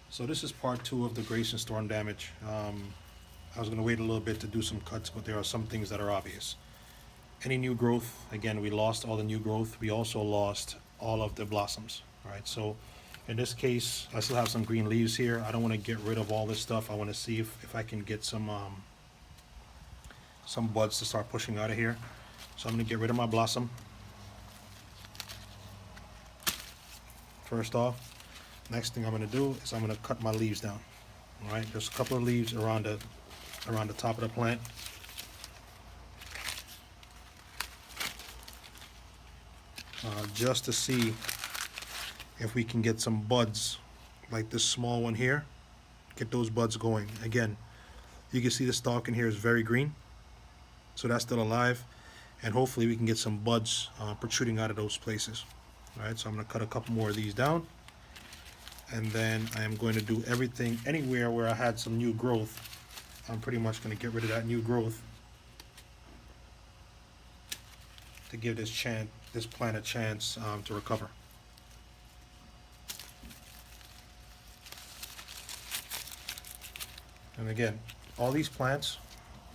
So this is part 2 of the Grayson storm damage. I was going to wait a little bit to do some cuts, but there are some things that are obvious. Any new growth, again, we lost all the new growth. We also lost all of the blossoms. All right, so in this case, I still have some green leaves here. I don't want to get rid of all this stuff. I want to see if I can get some buds to start pushing out of here. So I'm going to get rid of my blossom. First off. Next thing I'm going to do is I'm going to cut my leaves down. All right, there's a couple of leaves around the top of the plant. Just to see if we can get some buds, like this small one here. Get those buds going. Again, you can see the stalk in here is very green, so that's still alive, and hopefully we can get some buds protruding out of those places. All right, so I'm going to cut a couple more of these down. And then I am going to do everything, anywhere where I had some new growth, I'm pretty much going to get rid of that new growth to give this plant a chance to recover. And again, all these plants,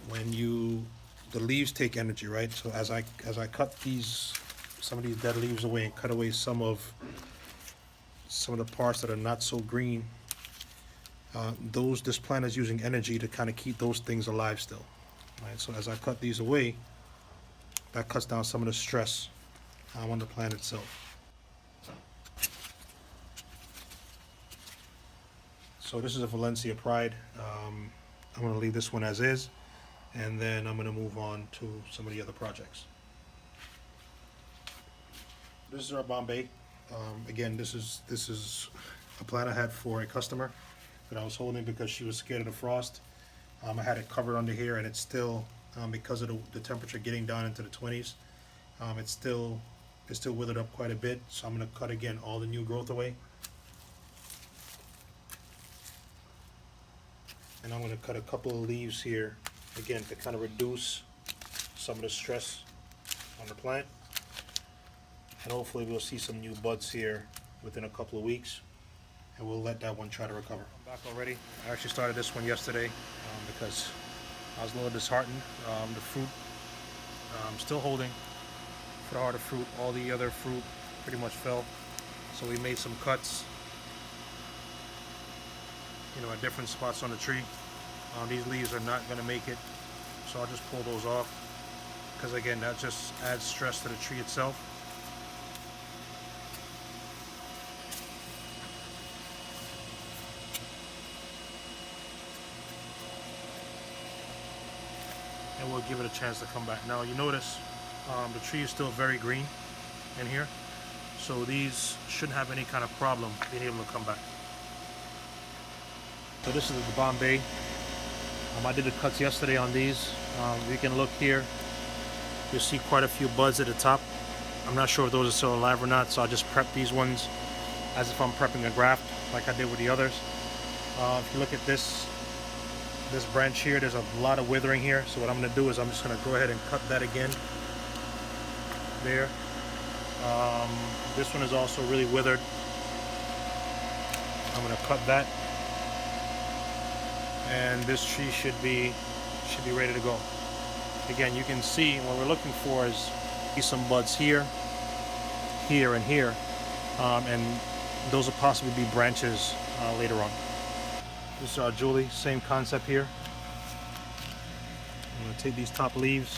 the leaves take energy, right? So as I cut some of these dead leaves away and cut away some of the parts that are not so green, this plant is using energy to kind of keep those things alive still. Right? So as I cut these away, that cuts down some of the stress on the plant itself. So this is a Valencia Pride. I'm going to leave this one as is, and then I'm going to move on to some of the other projects. This is our Bombay. Again, this is a plant I had for a customer that I was holding because she was scared of the frost. I had it covered under here, and it's still, because of the temperature getting down into the 20s, it's still withered up quite a bit. So I'm going to cut again all the new growth away, and I'm going to cut a couple of leaves here again to kind of reduce some of the stress on the plant. And hopefully we'll see some new buds here within a couple of weeks, and we'll let that one try to recover. I'm back already. I actually started this one yesterday because I was a little disheartened. The fruit, I'm still holding for the harder fruit. All the other fruit pretty much fell. So we made some cuts, at different spots on the tree. These leaves are not going to make it, so I'll just pull those off, because again, that just adds stress to the tree itself. And we'll give it a chance to come back. Now you notice the tree is still very green in here, so these shouldn't have any kind of problem being able to come back. So this is the Bombay. I did the cuts yesterday on these. You can look here, you'll see quite a few buds at the top. I'm not sure if those are still alive or not, so I'll just prep these ones as if I'm prepping a graft like I did with the others. If you look at this branch here, there's a lot of withering here, so what I'm going to do is I'm just going to go ahead and cut that again there. This one is also really withered. I'm going to cut that, and this tree should be ready to go. Again, you can see what we're looking for is some buds here, here, and here, and those will possibly be branches later on. This is our Julie, same concept here. I'm going to take these top leaves,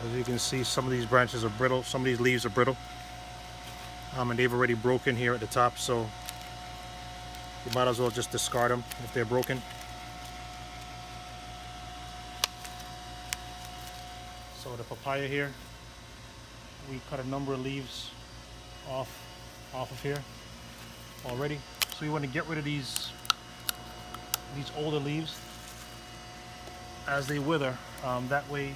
as you can see, some of these branches are brittle, some of these leaves are brittle, and they've already broken here at the top, so you might as well just discard them if they're broken. So the papaya here, we cut a number of leaves off of here already. So we want to get rid of these older leaves as they wither. That way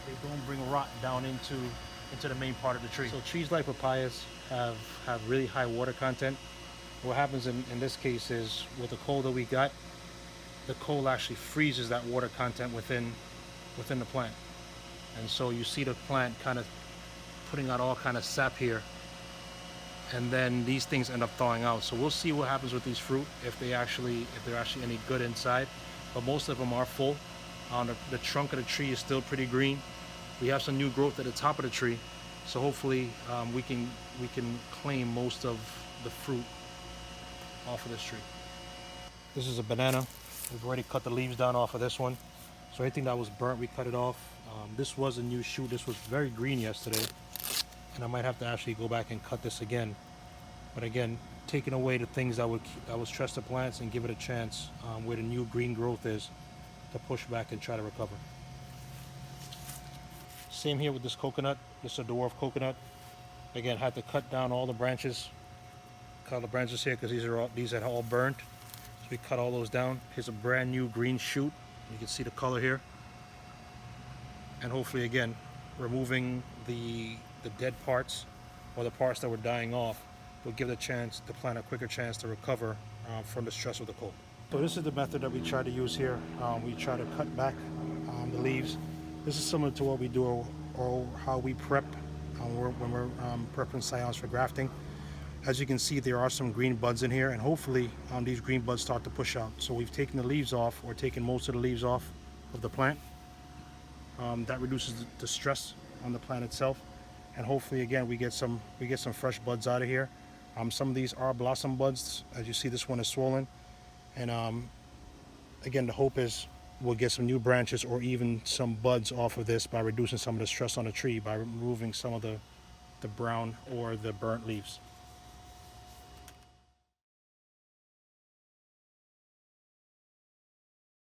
they don't bring rot down into the main part of the tree. So trees like papayas have really high water content. What happens in this case is, with the cold that we got, the cold actually freezes that water content within the plant. And so you see the plant kind of putting out all kind of sap here, and then these things end up thawing out. So we'll see what happens with these fruit, if they're actually any good inside. But most of them are full. The trunk of the tree is still pretty green. We have some new growth at the top of the tree, so hopefully we can claim most of the fruit off of this tree. This is a banana. We've already cut the leaves down off of this one. So anything that was burnt, we cut it off. This was a new shoot. This was very green yesterday, and I might have to actually go back and cut this again. But again, taking away the things that would stress the plants and give it a chance where the new green growth is, to push back and try to recover. Same here with this coconut. This is a dwarf coconut. Again, had to cut down all the branches. Cut all the branches here because these are all burnt. So we cut all those down. Here's a brand new green shoot. You can see the color here. And hopefully, again, removing the dead parts, or the parts that were dying off, will give the plant a quicker chance to recover from the stress of the cold. So this is the method that we try to use here. We try to cut back the leaves. This is similar to what we do, or how we prep when we're prepping scions for grafting. As you can see, there are some green buds in here, and hopefully these green buds start to push out. So we've taken the leaves off, or taken most of the leaves off of the plant. That reduces the stress on the plant itself, and hopefully, again, we get some fresh buds out of here. Some of these are blossom buds. As you see, this one is swollen, and again, the hope is we'll get some new branches or even some buds off of this by reducing some of the stress on the tree, by removing some of the brown or the burnt leaves.